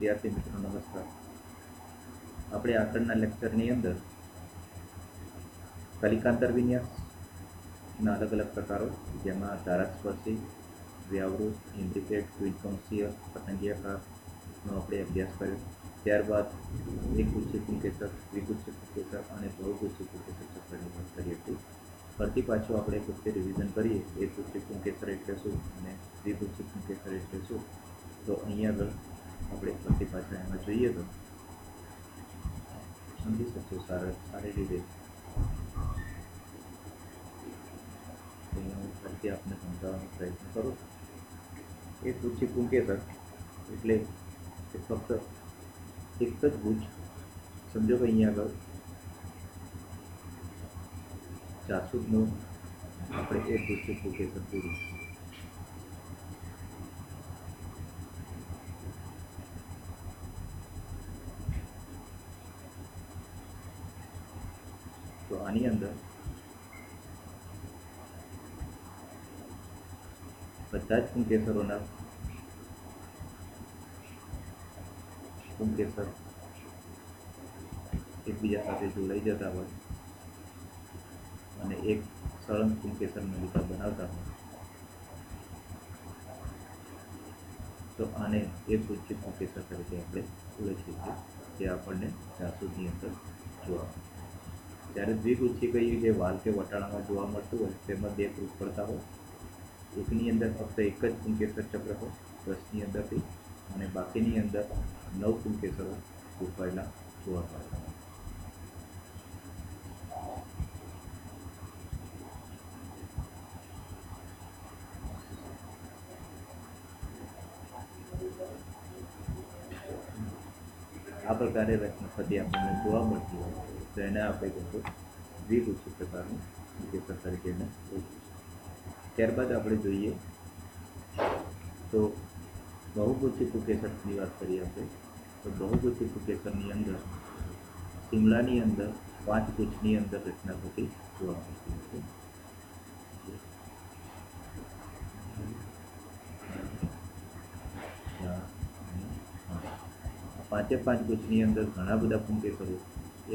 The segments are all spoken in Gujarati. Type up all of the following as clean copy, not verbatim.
વિદ્યાર્થી મિત્રો નમસ્કાર. આપણે આગળના લેક્ચરની અંદર કલિકાંતર વિન્યાસના અલગ અલગ પ્રકારો, જેમાં ધારાસ્પર્શી, વ્યાવૃત, ઇન્દ્રિપેટ, દ્વિકોણસીય, પતંગિયાકારનો આપણે અભ્યાસ કર્યો. ત્યારબાદ એકગુચ્છી પુંકેસર, દ્વિગુચ્છી પુંકેસર અને બહુગુચ્છી પુંકેસર ચક્રની વાત કરી હતી. ફરતી પાછું આપણે એક વખતે રિવિઝન કરીએ. એકગુચ્છી પુંકેસર એટલે શું અને દ્વિગુચ્છી પુંકેસર એટલે શું, તો અહીંયા આગળ આપણે ફરતી પાછા એમાં જોઈએ તો સમજી શકશો સારી રીતે. ફરીથી આપને સમજાવવાનો પ્રયત્ન કરું. એકગુચ્છી પુંકેસર એટલે ફક્ત એક જ ગુચ્છ. સમજો કે અહીંયા આગળ જાસૂદનું આપણે એકગુચ્છી પુંકેસર પૂરું. તો આની અંદર બધા જ પુંકેસરોના પુંકેસર એકબીજા સાથે જોડાઈ જતા હોય અને એક સળંગ પુંકેસર નલિકા બનાવતા હોય, તો આને એકગુચ્છી પુંકેસર તરીકે આપણે ઓળખીએ છીએ, જે આપણને જાસૂદની અંદર જોવા મળે. જ્યારે દ્વિગુચ્છી કહીએ જે વાલ કે વટાણામાં જોવા મળતું હોય, તેમાં બે ગ્રુપ પડતા હોય. એકની અંદર ફક્ત એક જ પુંકેસર ચક્ર હોય 10ની અંદરથી, અને બાકીની અંદર 9 પુંકેસરો ગોઠવાયેલા જોવા મળતા હોય. આ પ્રકારે રચના થતી આપણને જોવા મળતી હોય તો એને આપણે કહીશું દ્વિગુચ્છી પ્રકારનું પુંકેસર તરીકે એને ઓળખીશું. ત્યારબાદ આપણે જોઈએ તો બહુગુચ્છી પુંકેસરની વાત કરીએ આપણે. તો બહુગુચ્છી પુંકેસરની અંદર શિમલાની અંદર 5 ગુચ્છની અંદર રચના થતી જોવા મળતી હોય છે. પાંચે 5 ગુચ્છની અંદર ઘણા બધા પુંકેસરો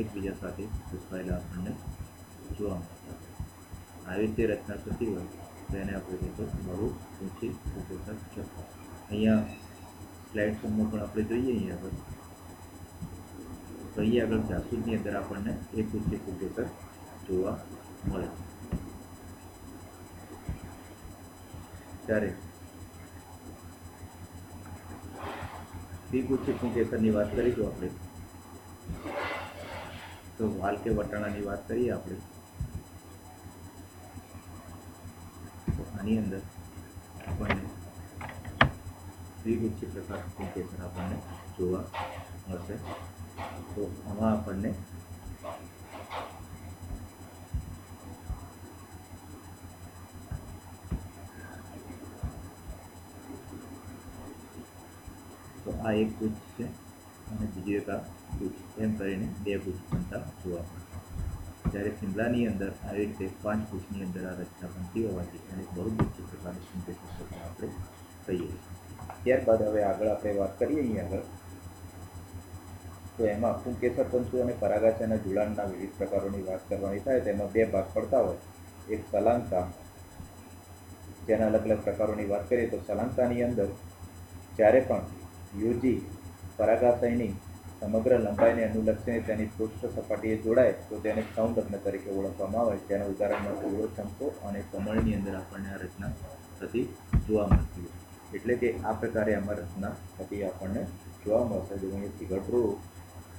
એકબીજા સાથે ગોઠવાયેલા આપણને જોવા મળતા હોય. આવી રીતે રચના થતી હોય તો એને આપણે કહીશું બહુગુચ્છી પુંકેસર ચક્ર. અહીંયા સ્લાઇડ ફોર્મમાં પણ આપણે જોઈએ. અહીંયા આગળ તો અહીંયા આગળ જાસૂદની અંદર આપણને એકગુચ્છી પુંકેસર જોવા મળે. ત્યારે દ્વિગુચ્છી પુંકેસરની વાત કરીશું આપણે. તો વાલ કે વટાણાની વાત કરીએ આપણે, તો આની અંદર આપણને દ્વિગુચ્છી પ્રકાર પુંકેસર આપણને જોવા મળશે. તો આમાં આપણને તો આ એક ગુચ્છ છે અને બીજું એક આ ગુચ્છ, એમ કરીને બે ગુચ્છ બનતા જોવા મળે. જ્યારે શિમલાની અંદર આવી રીતે 5 ગુચ્છની અંદર આ રચના બનતી હોવાથી એને બહુગુચ્છી પ્રકારની પુંકેસર ચક્ર આપણે કહીએ છીએ. ત્યારબાદ હવે આગળ આપણે વાત કરીએ. અહીંયા આગળ તો એમાં પુંકેસર તંતુ અને પરાગાશયના જોડાણના વિવિધ પ્રકારોની વાત કરવાની થાય તો એમાં બે ભાગ પડતા હોય. એક સલાંગતા, જેના અલગ અલગ પ્રકારોની વાત કરીએ તો સલાંગતાની અંદર જ્યારે પણ યુજી પરાગાશયની સમગ્ર લંબાઈને અનુલક્ષીને તેની પૃષ્ઠ સપાટીએ જોડાય તો તેને સંલગ્ન તરીકે ઓળખવામાં આવે. જેના ઉદાહરણમાં પૂરો ચંપો અને કમળની અંદર આપણને આ રચના થતી જોવા મળતી હોય. એટલે કે આ પ્રકારે આમાં રચના થતી આપણને જોવા મળશે. જો હું ફિગર ડ્રો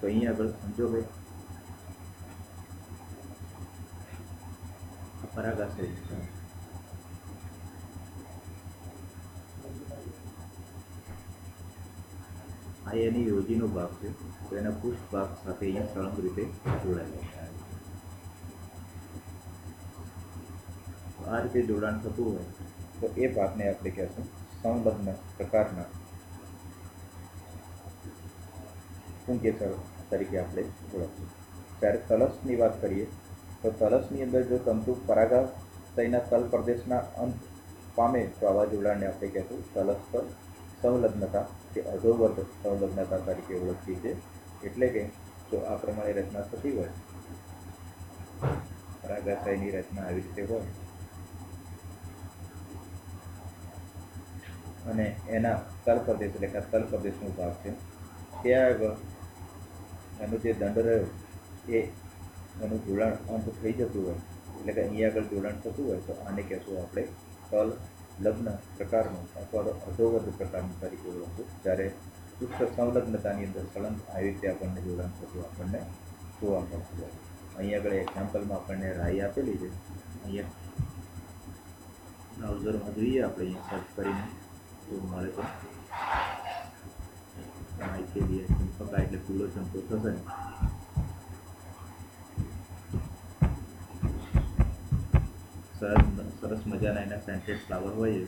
તો અહીંયા આગળ સમજો કે પરાગાશય આ એની યોજીનો ભાગ છે, તો એના પૃષ્ઠ ભાગ સાથે અહીંયા સળંગ રીતે જોડાયેલો છે. આ રીતે જોડાણ થતું હોય તો એ ભાગને આપણે કહેશું સંલગ્ન પ્રકારના પુંકેસર તરીકે આપણે ઓળખીશું. જ્યારે તલસની વાત કરીએ તો તલસની અંદર જો તંતુ પરાગાશયના તલ પ્રદેશના અંત પામે તો આવા જોડાણને આપણે કહેશું તલસ પર સંલગ્નતા તે અધોવર્ત સંલગ્નતા તરીકે ઓળખીએ છીએ। એટલે કે જો આ પ્રમાણે રચના થતી હોય, પરાગાશયની રચના આવી રીતે હોય અને એના તલ પ્રદેશ એટલે કે તલ પ્રદેશનો ભાગ છે, ત્યાં આગળ એનો જે દંડ રહ્યો એ એનું જોડાણ અંત થઈ જતું હોય, એટલે કે અહીંયા આગળ જોડાણ થતું હોય તો આને કહેશું આપણે તલ લગ્ન પ્રકારનું અથવા તો અધોવર્ત પ્રકારનું તરીકે ઓળખશું। જ્યારે પૃષ્ઠ સંલગ્નતાની અંદર સળંગ આવી રીતે આપણને જોડાણ થતું આપણને જોવા મળતું હોય। અહીંયા આગળ એક્ઝામ્પલમાં આપણને રાઈ આપેલી છે, અહીંયા બ્રાઉઝરમાં જોઈએ આપણે અહીંયા સર્ચ કરીને તો મળે છે। રાઈ કે લીએ ચંપકા એટલે ફૂલો ચંપો થશે। સરસ મજાના એના સેન્ટેડ ફ્લાવર હોય છે।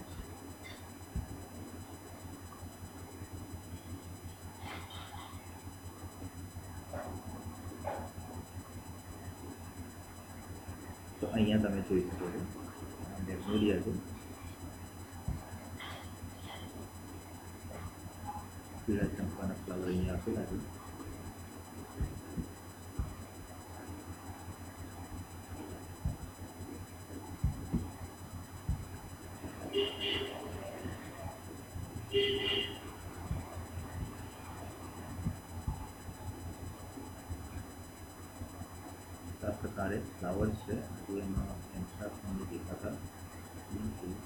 તો અહીંયા તમે જોઈ શકો છો મેગ્નોલિયા છે, પીળા ચંપાના ફ્લાવર અહીંયા આપેલા છે। આ પ્રકારે ફ્લાવર્સ છે, એમાં એન્ટ્રાસ મને દેખાતા નથી।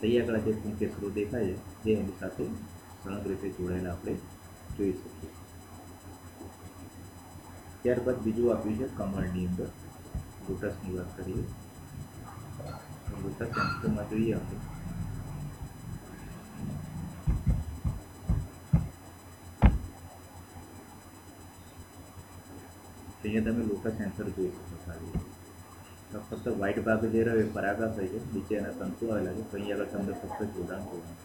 અહીંયા આગળ જે પુંકેસરો દેખાય છે જે એની સાથે સળંગ રીતે જોડાયેલા આપણે જોઈ શકીએ। ત્યારબાદ બીજું આપ્યું છે કમળની અંદર લોટસની વાત કરીએ, લોટસ સેન્સરમાં જોઈએ આપણે અહીંયા તમે લોટસ સેન્સર જોઈ શકો છો। ફક્ત વ્હાઇટ ભાગ જે રહ્યો એ પરાગાશય છે, નીચે એના તંતુ આવેલા છે, તો અહીંયા આગળ તમને ફક્ત જોડાણ જોવાનું।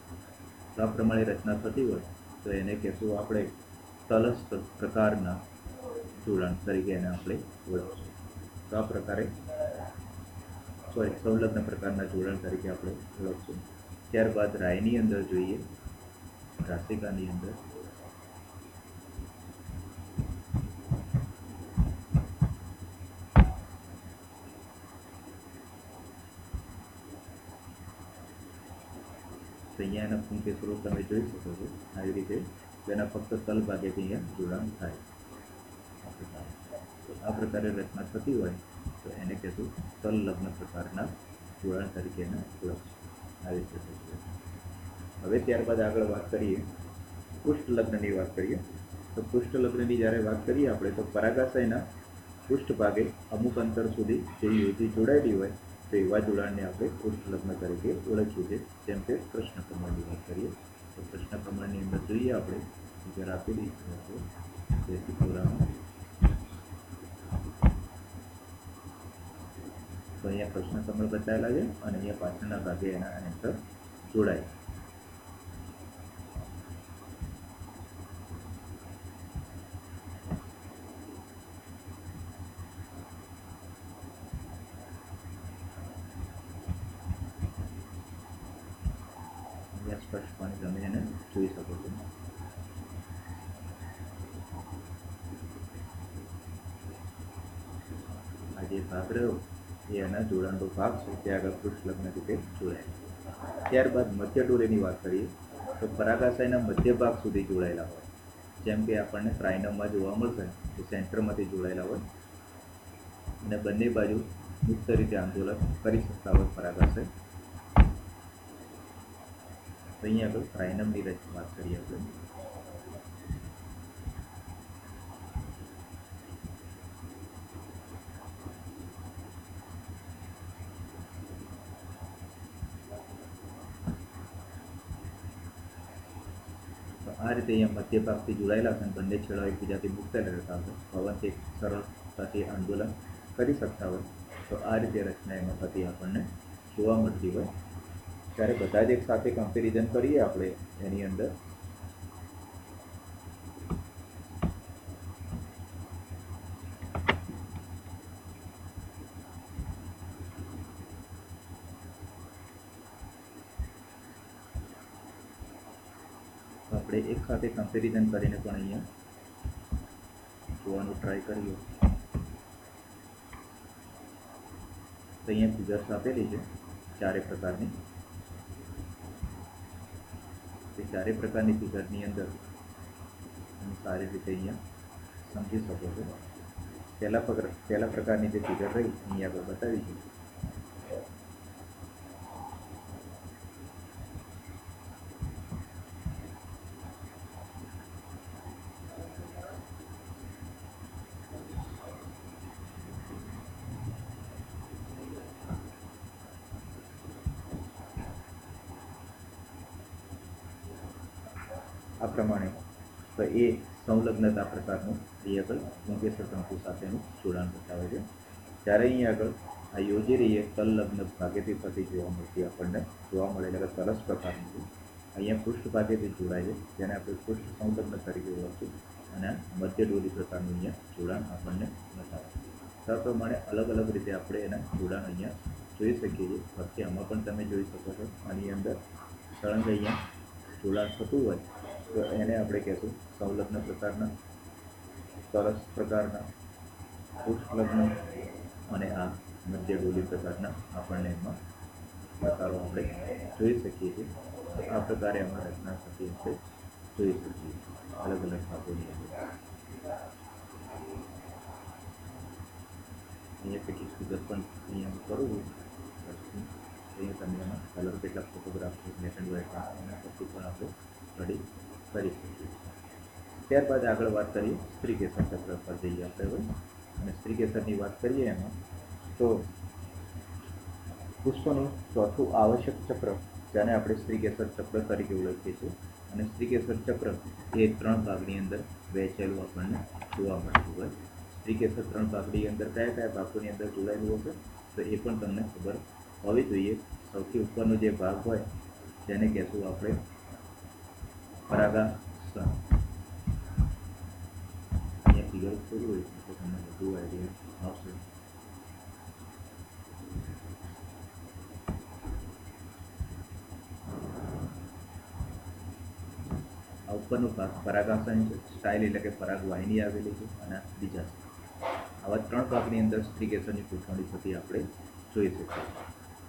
તો આ પ્રમાણે રચના થતી હોય તો એને કહેશું આપણે તલસ્થ પ્રકારના જોડાણ તરીકે એને આપણે ઓળખશું। તો આ પ્રકારે સંલગ્ન પ્રકારના જોડાણ તરીકે આપણે ઓળખશું। ત્યારબાદ રાઈની અંદર જોઈએ, રાશિકાની અંદર અહીંયા એના પુંકેસરો તમે જોઈ શકો છો આવી રીતે, તેના ફક્ત તલ ભાગે અહીંયા જોડાણ થાય। આ પ્રકારે રચના થતી હોય તો એને કહેશું સંલગ્ન પ્રકારના જોડાણ તરીકે એને ઓળખશું। આવી રીતે થશે। હવે ત્યારબાદ આગળ વાત કરીએ પૃષ્ઠલગ્નની વાત કરીએ તો પૃષ્ઠલગ્નની જ્યારે વાત કરીએ આપણે તો પરાગાશયના પૃષ્ઠભાગે અમુક અંતર સુધી જે યુવતી જોડાયેલી હોય તો એવા જોડાણને આપણે પૃષ્ઠલગ્ન તરીકે ઓળખીએ છીએ। જેમ કે કૃષ્ણકમળની વાત કરીએ તો કૃષ્ણકમળની અંદર જોઈએ આપણે જ્યારે આપેલી દેશી પુરાણો તો અહીંયા કૃષ્ણકમળ બતાવેલા છે અને અહીંયા પાછળના ભાગે એના એન્ટર જોડાય। સ્પષ્ટપણે તમે એને જોઈ શકો છો। આ જે ભાગ રહ્યો એ એના જોડાણનો ભાગ છે, તે આગળ પૃષ્ઠલગ્ન રીતે જોડાય। ત્યારબાદ મધ્ય ડોરીની વાત કરીએ તો પરાગાશયના મધ્ય ભાગ સુધી જોડાયેલા હોય, જેમ કે આપણને ટ્રાઇનમમાં જોવા મળશે કે સેન્ટરમાંથી જોડાયેલા હોય અને બંને બાજુ મુક્ત રીતે આંદોલન કરી શકતા હોય પરાગાશય। તો અહીંયા આગળ ટ્રાઇનમની વાત કરીએ આપણે આ રીતે અહીંયા મધ્ય ભાગથી જોડાયેલા છે અને બંને છેડા એકબીજાથી મુક્ત રહેતા હોય, પવનથી સરળતાથી આંદોલન કરી શકતા હોય, તો આ રીતે રચના એમાં થતી આપણને જોવા મળતી હોય। ત્યારે બધા જ એક સાથે કમ્પેરિઝન કરીએ આપણે એની અંદર આપણે એક સાથે કમ્પેરિઝન કરીને પણ અહીંયા જોવાનું ટ્રાય કરીએ તો અહીંયા ફિગર્સ આપેલી છે ચારે પ્રકારની. તે ચારે પ્રકારની ફિગરની અંદર તમે સારી રીતે અહીંયા સમજી શકો છો. પહેલા પ્રકારની જે ફિગર રહી અહીંયા આગળ બતાવી છે. આ પ્રમાણે તો એ સંલગ્નતા પ્રકારનું અહીં આગળ મુકેશ્વર શંકુ સાથેનું જોડાણ બતાવે છે. ત્યારે અહીં આગળ આ યોજી રહી તલલગ્ન ભાગેથી થતી જોવા મળતી આપણને જોવા મળે એટલે સરસ પ્રકારનું છે. અહીંયા પૃષ્ઠ ભાગેથી જોડાય છે જેને આપણે પૃષ્ઠ સંલગ્ન તરીકે ઓળખીએ અને મધ્ય ડોલી પ્રકારનું અહીંયા જોડાણ આપણને બતાવે છે. તો આ પ્રમાણે અલગ અલગ રીતે આપણે એના જોડાણ અહીંયા જોઈ શકીએ છીએ. પછી આમાં પણ તમે જોઈ શકો છો આની અંદર સળંગ અહીંયા જોડાણ થતું હોય તો એને આપણે કહેશું સંલગ્ન પ્રકારના, સરસ પ્રકારના, પુષ્પલગ્ન અને આ મધ્ય ડોલી પ્રકારના આપણને એમાં પ્રકારો આપણે જોઈ શકીએ છીએ. આ પ્રકારે એમાં રચના થતી આપણે જોઈ શકીએ છીએ અલગ અલગ ધાતુની અંદર. અહીંયા કેટલીક ફિગર પણ અહીંયા કરું છું. અહીંયા તમે એમાં કલર કેટલાક ફોટોગ્રાફ બ્લેક એન્ડ વ્હાઇટમાં એના પરથી પણ આપણે સ્ટડી કરી શકીએ. ત્યારબાદ આગળ વાત કરીએ સ્ત્રીકેસર ચક્ર પર જઈએ આપણે હવે. અને સ્ત્રીકેસરની વાત કરીએ એમાં તો પુષ્પનું ચોથું આવશ્યક ચક્ર જેને આપણે સ્ત્રીકેસર ચક્ર તરીકે ઓળખીએ છીએ. અને સ્ત્રીકેસર ચક્ર એ 3 ભાગની અંદર વહેંચેલું આપણને જોવા મળતું હોય. સ્ત્રીકેસર 3 ભાગની અંદર કયા કયા ભાગોની અંદર જોડાયેલું હશે તો એ પણ તમને ખબર હોવી જોઈએ. સૌથી ઉપરનો જે ભાગ હોય તેને કહેશું આપણે પરાગાસન. અહીંયા ફિગર થોડું હોય તો તમને વધુ આઈડિયા આવશે. આ ઉપરનો ભાગ પરાગાસન છે. સ્ટાઇલ એટલે કે પરાગવાહિની આવેલી છે અને બીજા આવા 3 ભાગની અંદર સ્ત્રીકેસરની ગોઠવણી થતી આપણે જોઈ શકીએ.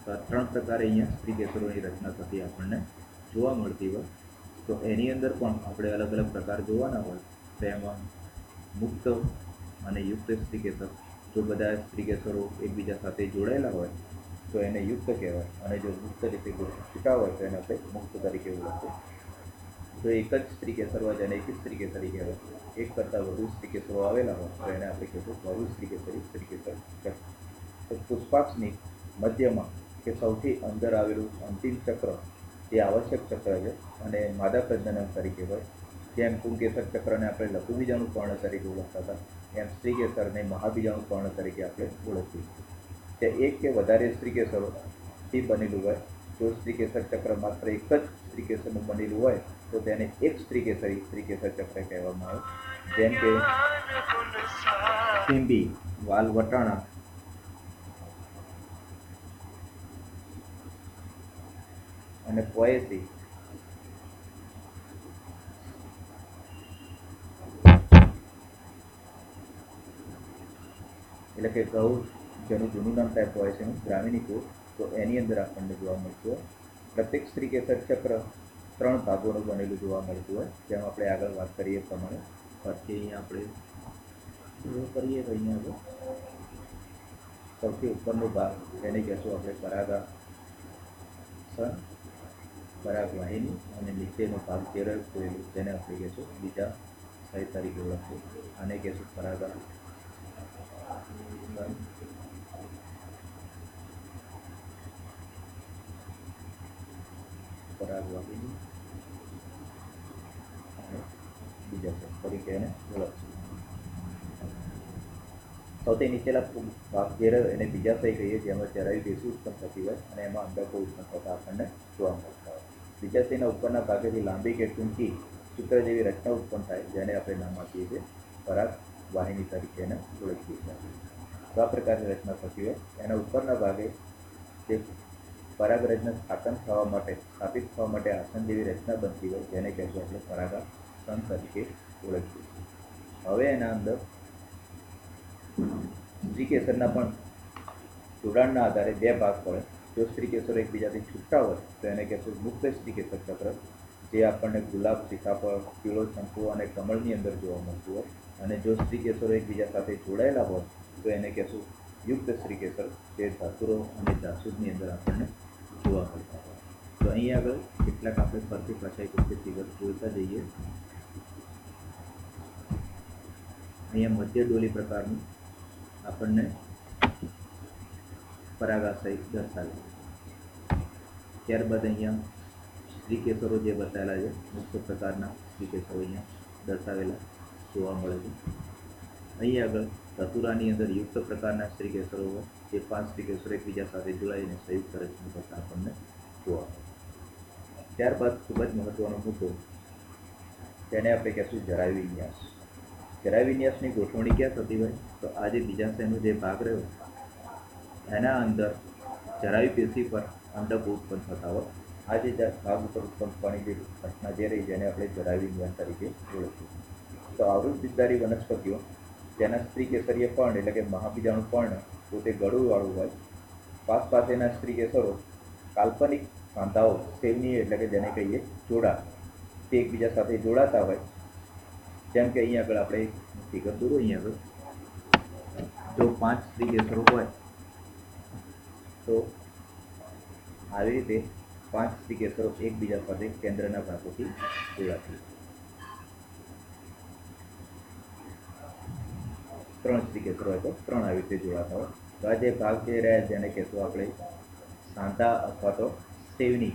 તો આ 3 પ્રકારે અહીંયા સ્ત્રીકેસરોની રચના થતી આપણને જોવા મળતી હોય. તો એની અંદર પણ આપણે અલગ અલગ પ્રકાર જોવાના હોય તો એમાં મુક્ત અને યુક્ત સ્ત્રીકેસર. જો બધા સ્ત્રીકેસરો એકબીજા સાથે જોડાયેલા હોય તો એને યુક્ત કહેવાય અને જો મુક્ત રીતે છૂટા હોય તો એને આપણે મુક્ત તરીકે ઓળખીએ. જો એક જ સ્ત્રીકેસર હોય જેને એક જ સ્ત્રીકેસરી કહેવાય. એક કરતાં વધુ સ્ત્રીકેસરો આવેલા હોય તો એને આપણે કહીશું બહુ સ્ત્રીકેસરી સ્ત્રીકેસર ચક્ર. તો પુષ્પાક્ષની મધ્યમાં કે સૌથી અંદર આવેલું અંતિમ ચક્ર એ આવશ્યક ચક્ર છે અને માદા પ્રજનન તરીકે હોય. જેમ પુંકેસર ચક્રને આપણે લઘુબીજાણુ પર્ણ તરીકે ઓળખતા હતા એમ સ્ત્રીકેસરને મહાબીજાણુ પર્ણ તરીકે આપણે ઓળખીએ. તે એક કે વધારે સ્ત્રીકેસરોથી બનેલું હોય. જો સ્ત્રીકેસર ચક્ર માત્ર એક જ સ્ત્રીકેસરનું બનેલું હોય તો તેને એક સ્ત્રીકેસરી સ્ત્રીકેસર ચક્ર કહેવામાં આવે. જેમ કે સિંબી, વાલ વટાણા, અને પોએસી એટલે કે ઘઉં જેનું જૂનું નામ થાય પોએસીનું ગ્રામીણી કુળ તો એની અંદર આપણને જોવા મળતું હોય. પ્રત્યેક સ્ત્રીકેસર ચક્ર 3 ભાગોનું બનેલું જોવા મળતું હોય. જેમ આપણે આગળ વાત કરીએ પ્રમાણે પછી અહીંયા આપણે કરીએ તો અહીંયા આગળ સૌથી ઉપરનો ભાગ તેને કહેશું આપણે પરાગાસન, પરાગવાહિની અને નીચેનો ભાગ તેરલ ખોયેલું તેને આપણે કહેશું બીજા સાહિત્ય તરીકે ઓળખીએ. આને કહેશું પરાગાસન, પરાગવાહિની અને બીજા તરીકે એને ઓળખશું. સૌથી નીચેલા ભાગ જે રહ્યો એને બીજાશય કહીએ, જેમાં ચરાયુ પેશી ઉત્પન્ન થતી હોય અને એમાં અંડકો ઉત્પન્ન થતા આપણને જોવા મળતા હોય. બીજાશયના ઉપરના ભાગેથી લાંબી કે ટૂંકી સૂત્ર જેવી રચના ઉત્પન્ન થાય, જેને આપણે નામ આપીએ છીએ પરાગ વાહિની તરીકે એને ઓળખીએ છીએ. તો આ પ્રકારની રચના થતી હોય, એના ઉપરના ભાગે જે પરાગરજ્ઞ સ્થાપિત થવા માટે આસન જેવી રચના બનતી હોય, જેને કહેશું આપણે પરાગાસન તરીકે ઓળખીએ છીએ. હવે એના અંદર સ્ત્રીકેસરના પણ જોડાણના આધારે બે ભાગ પડે. જો સ્ત્રીકેસરો એકબીજાથી છૂટા હોય તો એને કહેશું મુક્ત સ્ત્રીકેસર ચક્ર, જે આપણને ગુલાબ, સીતાફળ, પીળો શંકુ અને કમળની અંદર જોવા મળતું હોય. અને જો સ્ત્રીકેસરો એકબીજા સાથે જોડાયેલા હોય તો એને કહેશું યુક્ત સ્ત્રીકેસર, જે ધાતુરો અને જાસૂદની અંદર આપણને જોવા મળતા હોય. તો અહીં આગળ કેટલાક આપણે ફરતી પાછા એક વખત ફિગર જોતા જઈએ. અહીંયા મધ્ય ડોલી પ્રકારનું આપણને પરાગાશય દર્શાવે. ત્યારબાદ અહીંયા સ્ત્રીકેસરો જે બતાવેલા છે, મુખ્ય પ્રકારના સ્ત્રીકેસરો અહીંયા દર્શાવેલા જોવા મળે છે. અહીં આગળ ધતુરાની અંદર યુક્ત પ્રકારના સ્ત્રીકેસરો હોય, જે 5 સ્ત્રીકેસરો એકબીજા સાથે જોડાઈને સંયુક્ત રચના કરતા આપણને જોવા મળે. ત્યારબાદ ખૂબ જ મહત્વનો મુદ્દો, તેને આપણે કહેશું જરાયુ વિન્યાસ. જરાયુ વિન્યાસની ગોઠવણી ક્યાં થતી હોય, તો આ જે બીજાશયનો જે ભાગ રહ્યો એના અંદર જરાયુ પેશી પર અંડકો ઉત્પન્ન થતા હોય. આ જે ભાગ ઉપર ઉત્પન્ન થવાની જે ઘટના જે રહી, જેને આપણે જરાયુ વિન્યાસ તરીકે ઓળખીએ. તો આવૃતબીજધારી વનસ્પતિઓ જેના સ્ત્રીકેસરીય પર્ણ એટલે કે મહાબીજાણુ પર્ણ પોતે ગળુંવાળું હોય, પાસેના સ્ત્રીકેસરો કાલ્પનિક સાંધાઓ સેવનીય એટલે કે જેને કહીએ જોડા, તે એકબીજા સાથે જોડાતા હોય. જેમ કે અહીં આગળ આપણે ફિગર દોરો. અહીં આગળ જો 5 સ્ત્રીકેસરો હોય તો આવી રીતે 5 સ્ત્રીકેસરો એકબીજા સાથે કેન્દ્રના ભાગોથી જોડાતી. 3 સ્ત્રીકેસરો હોય તો 3 આવી રીતે જોડાતા હોય. તો આ જે ભાગ જે રહ્યા જેને કહેશું આપણે સાંધા અથવા તો સેવની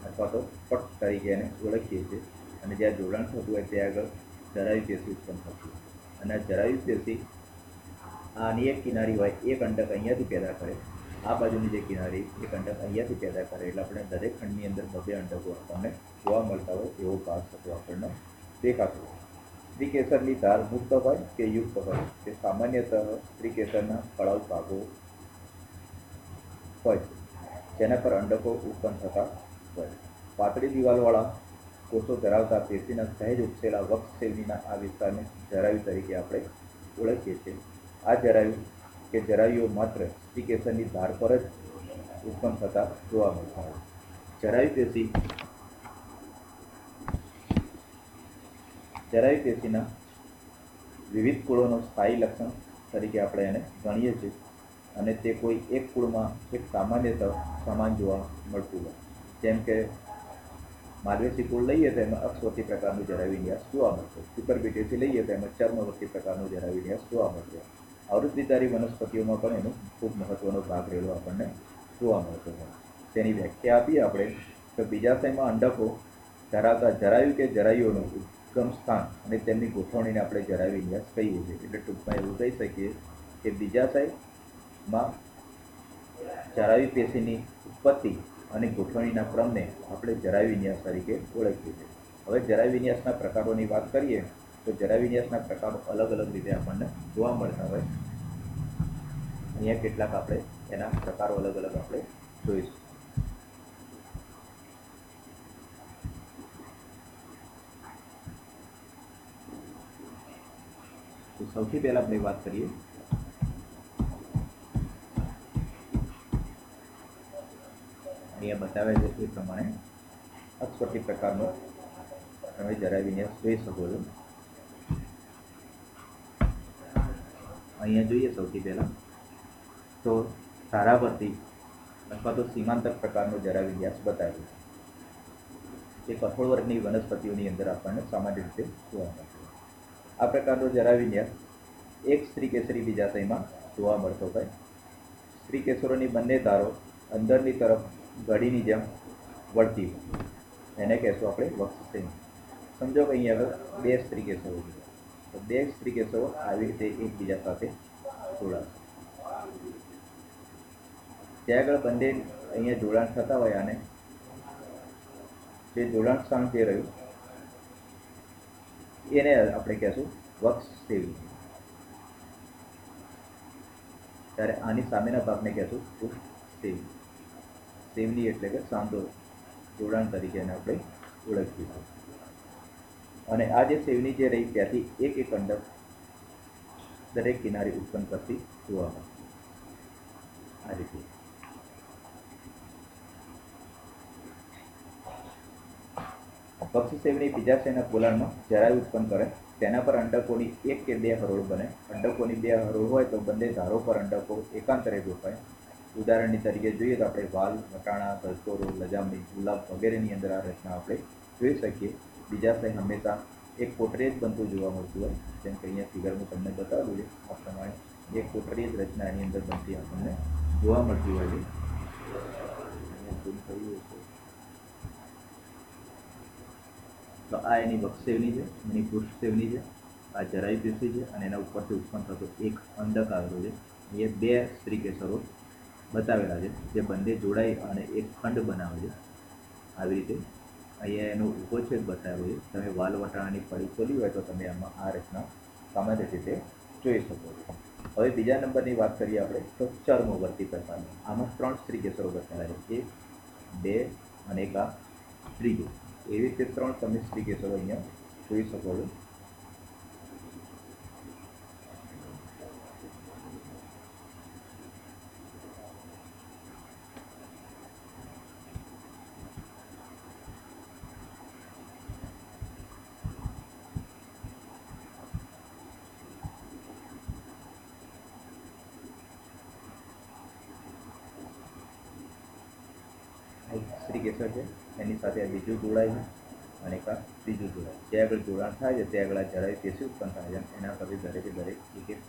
અથવા તો પટ તરીકે એને ઓળખીએ છીએ. અને જ્યાં જોડાણ થતું હોય ત્યાં આગળ જરાયુ પેશી ઉત્પન્ન થતી હોય. અને આ જરાયુ પેશી આની એક કિનારી હોય, એક અંડક અહીંયાથી પેદા કરે, આ બાજુની જે કિનારી એક અંડક અહીંયાથી પેદા કરે. એટલે આપણે દરેક ખંડની અંદર 2 અંડકો આપણને જોવા મળતા હોય એવો ભાગ થતો આપણને દેખાતો હોય. સ્ત્રીકેસરની ધાર મુક્ત હોય કે યુક્ત હોય, તે સામાન્યતઃ સ્ત્રીકેસરના ફળાઉ ભાગો હોય છે, જેના પર અંડકો ઉત્પન્ન થતા હોય. પાતળી દિવાલવાળા કોષો ધરાવતા પેશીના સહેજ ઉપસેલા વક્ષ સેવનીના આ વિસ્તારને જરાયુ તરીકે આપણે ઓળખીએ છીએ. આ જરાયુઓ માત્ર સ્ત્રીકેસરની ધાર પર જ ઉત્પન્ન થતા જોવા મળતા હોય. જરાયુ પેશીના વિવિધ કુળોનો સ્થાયી લક્ષણ તરીકે આપણે એને ગણીએ છીએ. અને તે કોઈ એક કુળમાં એક સામાન્યતઃ સમાન જોવા મળતું હોય. જેમ કે માલવેસી કુળ લઈએ તો એમાં અક્ષવર્તી પ્રકારનું જરાયુ વિન્યાસ જોવા મળશે. સુપરબિટેસી લઈએ તો એમાં ચર્મવર્તી પ્રકારનું જરાયુ વિન્યાસ જોવા મળશે. આવૃતબીજધારી વનસ્પતિઓમાં પણ એનો ખૂબ મહત્વનો ભાગ રહેલો આપણને જોવા મળતો હોય. તેની વ્યાખ્યા આપીએ આપણે તો બીજાશયમાં અંડકો ધરાવતા જરાયુ કે જરાયુઓનું ઉદ્ગમ સ્થાન અને તેમની ગોઠવણીને આપણે જરાયુ વિન્યાસ કહીએ છીએ. એટલે ટૂંકમાં એવું કહી શકીએ કે બીજાશયમાં જરાયુ પેશીની ઉત્પત્તિ અને ગોઠવણીના ક્રમને આપણે જરાયુ વિન્યાસ તરીકે ઓળખીએ છીએ. હવે જરાયુ વિન્યાસના પ્રકારોની વાત કરીએ તો જરાયુ વિન્યાસના પ્રકારો અલગ અલગ રીતે આપણને જોવા મળતા હોય. અહીંયા કેટલાક આપણે એના પ્રકારો અલગ અલગ આપણે જોઈશું. તો સૌથી પહેલા આપણે વાત કરીએ અહીંયા બતાવે છે એ પ્રમાણે અક્ષવર્તી પ્રકારનો તમે જરાયુ વિન્યાસ જોઈ શકો છો. અહીંયા જોઈએ સૌથી પહેલા તો ધારાવર્તી અથવા તો સીમાંતક પ્રકારનો જરાયુ વિન્યાસ બતાવ્યો, જે કઠોળ વર્ગની વનસ્પતિઓની અંદર આપણને સામાન્ય રીતે જોવા મળતો. આ પ્રકારનો જરાયુ વિન્યાસ એક સ્ત્રીકેસરી બીજાશયમાં જોવા મળતો હોય. સ્ત્રીકેસરોની બંને ધારો અંદરની તરફ ગળીની જેમ વળતી હોય, એને કહેશું આપણે વક્ષ. સમજો કે અહીં આગળ 2 સ્ત્રીકેસરો છે, તો 2 સ્ત્રીકેસરો આવી રીતે એકબીજા સાથે જોડાશે. ત્યાં આગળ બંને અહીંયા જોડાણ થતા હોય આને જે જોડાણ સ્થાન જે રહ્યું એને આપણે કહેશું વક્ષ સેવની. ત્યારે આની સામેના ભાગને કહેશું પૃષ્ઠ સેવની. સેવની એટલે કે સાંધો જોડાણ તરીકે એને આપણે ઓળખીશું. અને આ જે સેવની જે રહી ત્યાંથી એક એક અંડક દરેક કિનારી ઉત્પન્ન કરતી જોવા મળે આ રીતે. પક્ષી સેવની બીજાશયના પોલાણમાં જરાય ઉત્પન્ન કરે તેના પર અંડકોની એક કે બે હરોળ બને. અંડકોની બે હરોળ હોય તો બંને ધારો પર અંડકો એકાંતરે ગોઠવાય. ઉદાહરણની તરીકે જોઈએ તો આપણે વાલ, વટાણા, ગલકોરો, લજામણી, ગુલાબ વગેરેની અંદર આ રચના આપણે જોઈ શકીએ. બીજાશય હંમેશા એક કોટરી જ બનતું જોવા મળતું હોય, જેમ કે અહીંયા ફિગરમાં તમને બતાવ્યું છે આ પ્રમાણે એક કોટરી જ રચના એની અંદર બનતી આપણને જોવા મળતી હોય છે. તો આ એની વક્ષસેવની છે, એની પૃષ્ઠસેવની છે, આ જરાયુ પેશી છે અને એના ઉપરથી ઉત્પન્ન થતો એક અંડક આવેલો છે. એ બે સ્ત્રીકેસરો બતાવેલા છે જે બંને જોડાઈ અને એક ખંડ બનાવે છે. આવી રીતે અહીંયા એનો ઊભો છેદ બતાવ્યો છે. તમે વાલ વટાણાની ફળી ખોલી હોય તો તમે આમાં આ રચના સામાન્ય રીતે જોઈ શકો છો. હવે બીજા નંબરની વાત કરીએ આપણે તો ચર્મવર્તી પ્રકારની. આમાં 3 સ્ત્રીકેસરો બતાવેલા છે, 1, 2 અને એક આ ત્રીજો. એવી રીતે 3 તમે સ્ત્રીકેસરો અહીંયા જોઈ શકો છો. સ્ત્રીકેસર છે એની સાથે આ બીજું જોડાય છે અને એક આ ત્રીજું જોડાય. જે આગળ જોડાણ થાય છે તે આગળ આ જરાય પેશી ઉત્પન્ન થાય છે. એના પરથી દરેકે દરેક એક એક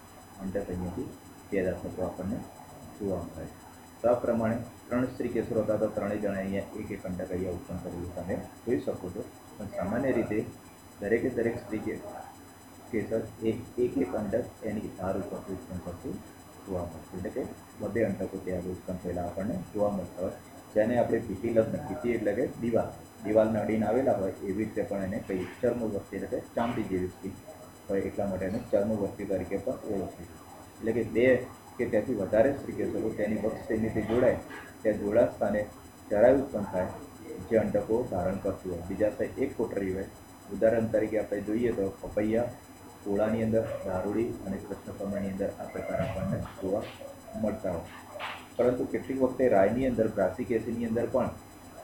અંડક અહીંયાથી પેદા થતો આપણને જોવા મળે છે. તો આ પ્રમાણે 3 સ્ત્રીકેસરો હતા તો ત્રણેય જણા અહીંયા એક એક અંડક અહીંયા ઉત્પન્ન કરેલું તમે જોઈ શકો છો. પણ સામાન્ય રીતે દરેકે દરેક સ્ત્રીકેસર એક એક અંડક એની ધાર ઉપરથી ઉત્પન્ન કરતું જોવા મળશે. એટલે કે 2 અંડકો ત્યાં ઉત્પન્ન થયેલા આપણને જોવા મળતા હોય, જેને આપણે ભીતિ લગ્ન, ભીતિ એટલે કે દિવાલને અડીને આવેલા હોય એવી રીતે પણ એને કહીએ. ચર્મવર્તી એટલે કે ચામડી જેવી સ્ત્રી હોય એટલા માટે એને ચર્મવર્તી તરીકે પણ ઓળખીએ. એટલે કે 2 કે તેથી વધારે સ્ત્રીકેસરો તેની વક્ષસેવનીથી જોડાય ત્યાં જોડા સ્થાને જરાય ઉત્પન્ન થાય જે અંડકો ધારણ કરતું હોય. બીજાશય એક કોટરી હોય. ઉદાહરણ તરીકે આપણે જોઈએ તો પપૈયા, કોળાની અંદર, દારૂડી અને કૃષ્ણકમળની અંદર આ પ્રકાર આપણને જોવા મળતા હોય. પરંતુ કેટલીક વખતે રાયની અંદર, બ્રાસિકેસીની અંદર પણ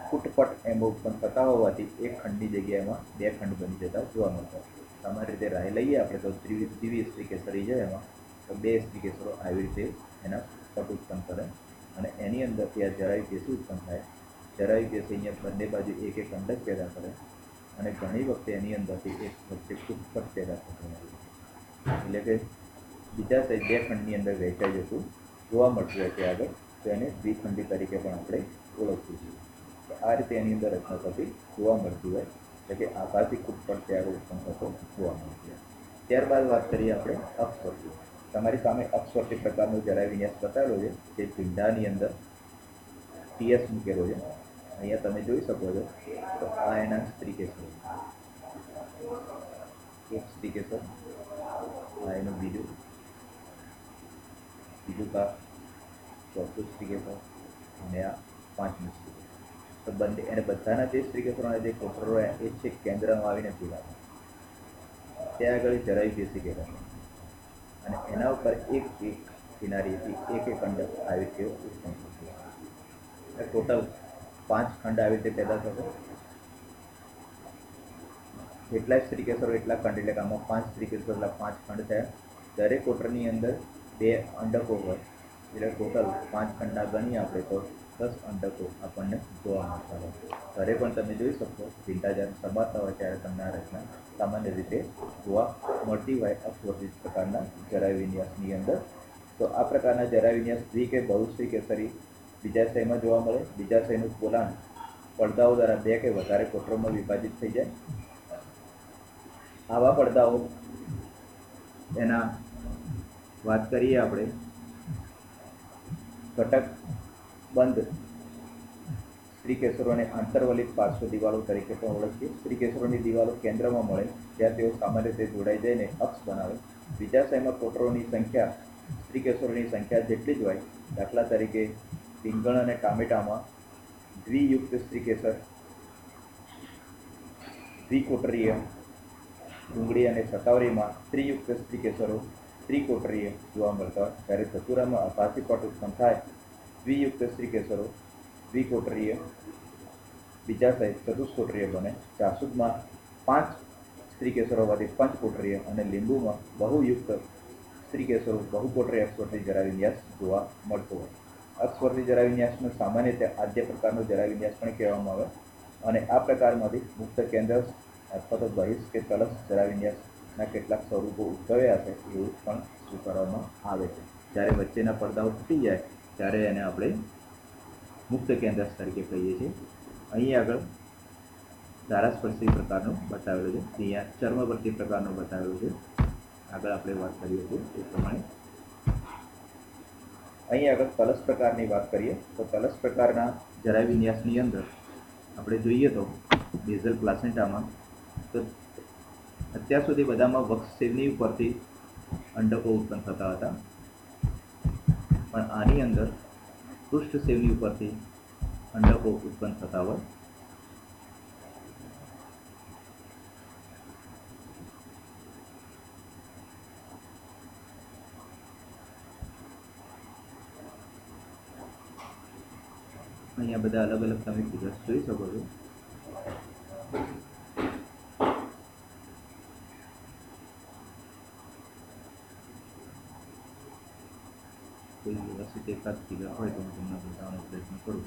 ફૂટપટ એમ ઉત્પન્ન થતા હોવાથી એક ખંડની જગ્યાએમાં 2 ખંડ બની જતા જોવા મળતા હોય. સામાન્ય રીતે રાય લઈએ આપણે તો દ્વિ સ્ત્રીકેસરી છે એમાં તો 2 સ્ત્રીકેસરો આવી રીતે એના પટ ઉત્પન્ન કરે અને એની અંદરથી આ જરાયુ પેશી ઉત્પન્ન થાય. જરાયુ પેશી અહીંયા બંને બાજુ એક એક અંડક પેદા કરે અને ઘણી વખતે એની અંદરથી એક વચ્ચે ફૂટપટ પેદા થતો હોય. એટલે કે બીજાશય 2 ખંડની અંદર વહેંચાઈ જતું જોવા મળતું હોય ત્યાં આગળ, તો એને દ્વિખંડી તરીકે પણ આપણે ઓળખીએ છીએ. આ રીતે એની અંદર રચના થતી જોવા મળતી હોય, એટલે કે આભાસી ફૂટપટ ત્યાં આગળ ઉત્પન્ન થતો જોવા મળતો હોય. ત્યારબાદ વાત કરીએ આપણે અક્ષવર્તી. તમારી સામે અક્ષવર્તી પ્રકારનો જરાય વિન્યાસ બતાવેલો છે જે ભીંડાની અંદર ટીએસ મૂકેલો છે. અહીંયા તમે જોઈ શકો છો. તો આ એના સ્ત્રીકેસર, એક સ્ત્રીકેસર, આ એનું બીજું કા ચોથું સ્ત્રીકેસર અને આ 5મું સ્ત્રીકેસર. તો બંને એને બધાના જે સ્ત્રીકેસરોના જે કોટરો હોય એ છે કેન્દ્રમાં આવીને જોડાય. ત્યાં આગળ જરાયુ પેશી કહેવાય અને એના ઉપર એક એક કિનારીથી એક એક અંડક આવી રીતે ઉત્પન્ન થતું. ટોટલ 5 ખંડ આવી રીતે પેદા થશે. જેટલા સ્ત્રીકેસરો એટલા ખંડ, એટલે કે આમાં 5 સ્ત્રીકેસરો એટલા 5 ખંડ થયા. દરેક કોટરની અંદર 2 અંડકો હોય એટલે ટોટલ 5 ખંડના ગણીએ આપણે તો 10 અંડકો આપણને જોવા મળતા હોય. ઘરે પણ તમે જોઈ શકો ભીંડા જ્યારે સમારતા હોય ત્યારે તમને આ રચના સામાન્ય રીતે જોવા મળતી હોય અક્ષવર્તી પ્રકારના જરાયુ વિન્યાસની અંદર. તો આ પ્રકારના જરાયુ વિન્યાસ દ્વિ કે બહુસ્ત્રીકેસરી બીજાશયમાં જોવા મળે. બીજાશયનું પોલાણ પડદાઓ દ્વારા 2 કે વધારે કોટરોમાં વિભાજિત થઈ જાય. આવા પડદાઓ એના વાત કરીએ આપણે ઘટક બંધ સ્ત્રીકેસરોને આંતરવલિત પાર્શ્વ દિવાલો તરીકે પણ ઓળખીએ. સ્ત્રીકેસરોની દિવાલો કેન્દ્રમાં મળે ત્યાં તેઓ સામાન્ય રીતે જોડાઈ જઈને અક્ષ બનાવે. બીજાશયમાં કોટરોની સંખ્યા સ્ત્રીકેસરોની સંખ્યા જેટલી જ હોય. દાખલા તરીકે રીંગણ અને ટામેટામાં દ્વિયુક્ત સ્ત્રીકેસર, દ્વિકોટરીય, ડુંગળી અને શતાવરીમાં ત્રિયુક્ત સ્ત્રીકેસરો ત્રિકોટરીય જોવા મળતા હોય. જ્યારે ધતુરામાં આભાસી પટ ઉત્પન્ન થાય દ્વિયુક્ત સ્ત્રીકેસરો દ્વિકોટરીય, બીજાશય ચતુષ્કોટરીય બને. જાસૂદમાં 5 સ્ત્રીકેસરો હોવાથી પંચકોટરીય અને લીંબુમાં બહુયુક્ત સ્ત્રીકેસરો બહુકોટરીય અક્ષવર્તી જરાવિન્યાસ જોવા મળતો હોય. અક્ષવર્તી જરાવિન્યાસનો સામાન્ય રીતે આદ્ય પ્રકારનો જરાવિન્યાસ પણ કહેવામાં આવે અને આ પ્રકારમાંથી મુક્ત કેન્દ્ર અથવા તો બહિષ કે તલસ જરાવિન્યાસના કેટલાક સ્વરૂપો ઉદ્ભવ્યા છે એવું પણ સ્વીકારવામાં આવે છે. જ્યારે વચ્ચેના પડદાઓ તૂટી જાય ત્યારે એને આપણે મુક્ત કેન્દ્ર તરીકે કહીએ છીએ. અહીં આગળ ધારાસ્પર્શી પ્રકારનો બતાવેલો છે, અહીંયા ચર્મવર્તી પ્રકારનો બતાવેલો છે. આગળ આપણે વાત કરીએ છીએ એ પ્રમાણે અહીં આગળ તલસ પ્રકારની વાત કરીએ તો તલસ પ્રકારના જરાવિન્યાસની અંદર આપણે જોઈએ તો બેઝલ પ્લાસેન્ટામાં તો અત્યાર સુધી બધામાં વક્ષ ઉપરથી અંડકો ઉત્પન્ન થતા હતા, પણ આની અંદર પૃષ્ઠ સેવની ઉપરથી અંડકો ઉત્પન્ન થતા હોય. અહીંયા બધા અલગ અલગ તમે ફિગર્સ જોઈ શકો છો. કોઈ વ્યવસ્થિત એકાદ ફિગર હોય તો હું તમને બતાવવાનો પ્રયત્ન કરું.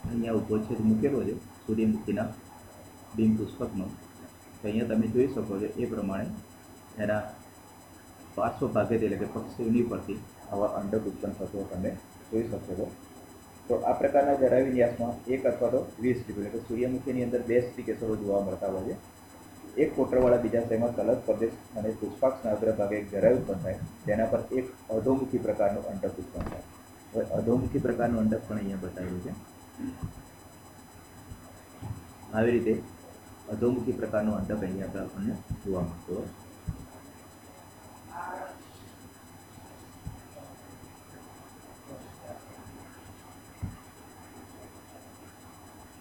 અહીંયા ઉભો છે મૂકેલો છે સૂર્યમુખીના બિંબ પુષ્પકનો. અહીંયા તમે જોઈ શકો છો એ પ્રમાણે એના પાર્શ્વ ભાગેથી એટલે કે પક્ષીની પરથી આવા અંડક ઉત્પન્ન થતો તમે જોઈ શકો છો. તો આ પ્રકારના જરાવિન્યાસમાં એક અથવા તો 20 સ્ત્રીકો એટલે કે સૂર્યમુખીની અંદર 2 સ્ત્રીકેસરો જોવા મળતા હોય છે. એક કોટરવાળા બીજાશયમાં તલસ પ્રદેશ અને પુષ્પાક્ષના અગ્રભાગે એક જરાય ઉત્પન્ન થાય, તેના પર એક અધોમુખી પ્રકારનું અંડક ઉત્પન્ન થાય. હવે અધોમુખી પ્રકારનું અંડક પણ અહીંયા બતાવ્યું છે. આવી રીતે અધોમુખી પ્રકારનું અંડક અહીંયા આપણને જોવા મળતું હોય.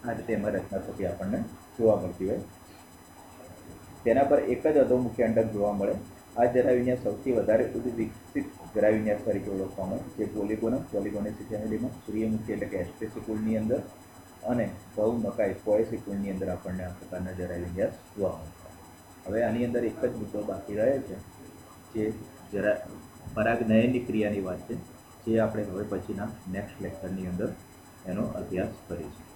આ રીતે એમાં રચના થતી આપણને જોવા મળતી હોય. તેના પર એક જ અધોમુખી અંડક જોવા મળે. આ જરાવિન્યાસ સૌથી વધારે વિકસિત જરાવિન્યાસ તરીકે ઓળખવામાં આવે, જે પોલિગોનેસી ફેમિલીમાં સૂર્યમુખી એટલે કે એસ્ટ્રેસી કુળની અંદર અને બહુમકાઈ પોએસી કુળની અંદર આપણને આ પ્રકારના જરાવિન્યાસ જોવા મળતા. હવે આની અંદર એક જ મુદ્દો બાકી રહે છે, જે પરાગનયનની ક્રિયાની વાત છે, જે આપણે હવે પછીના નેક્સ્ટ લેક્ચરની અંદર એનો અભ્યાસ કરીશું.